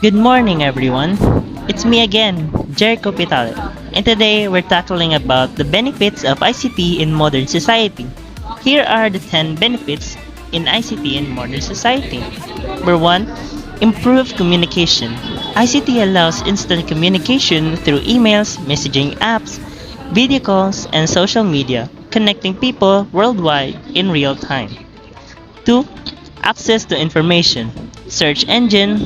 Good morning, everyone. It's me again, Jericho Pitale, and today we're tackling about the benefits of ICT in modern society. Here are the 10 benefits in ICT in modern society. Number 1, improved communication. ICT allows instant communication through emails, messaging apps, video calls, and social media, connecting people worldwide in real time. 2. Access to information. Search engine,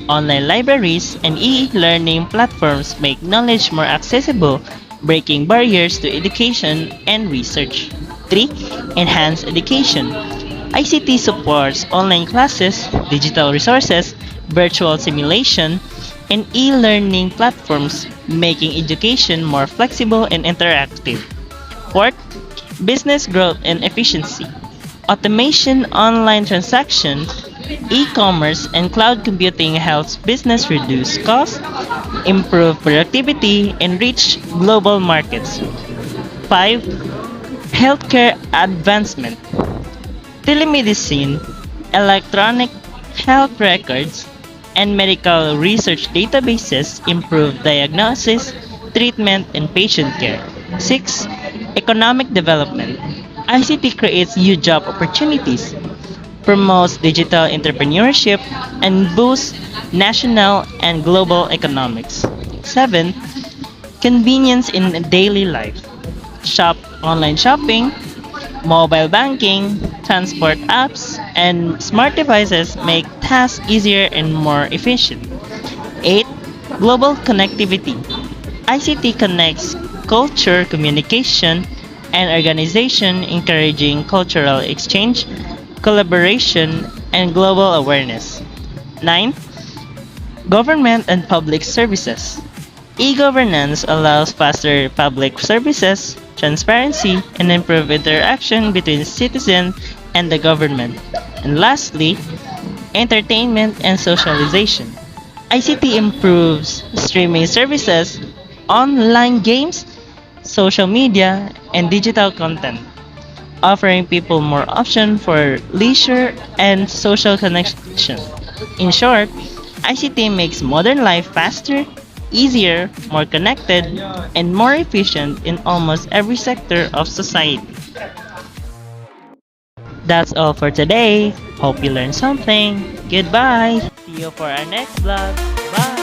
online libraries, and e-learning platforms make knowledge more accessible, breaking barriers to education and research. 3. Enhance education. ICT supports online classes, digital resources, virtual simulation, and e-learning platforms, making education more flexible and interactive. Fourth, business growth and efficiency. Automation, online transaction, e-commerce, and cloud computing helps business reduce costs, improve productivity, and reach global markets. 5. Healthcare advancement. Telemedicine, electronic health records, and medical research databases improve diagnosis, treatment, and patient care. 6. Economic development. ICT creates new job opportunities, promotes digital entrepreneurship, and boosts national and global economics. 7. Convenience in daily life. Online shopping, mobile banking, transport apps, and smart devices make tasks easier and more efficient. 8. Global connectivity. ICT connects culture, communication, and organization, encouraging cultural exchange, collaboration, and global awareness. 9. Government and public services. E-governance allows faster public services, transparency, and improved interaction between citizens and the government. And lastly, entertainment and socialization. ICT improves streaming services, online games, social media, and digital content, offering people more options for leisure and social connection. In short, ICT makes modern life faster, easier, more connected, and more efficient in almost every sector of society. That's all for today. Hope you learned something. Goodbye. See you for our next vlog. Bye.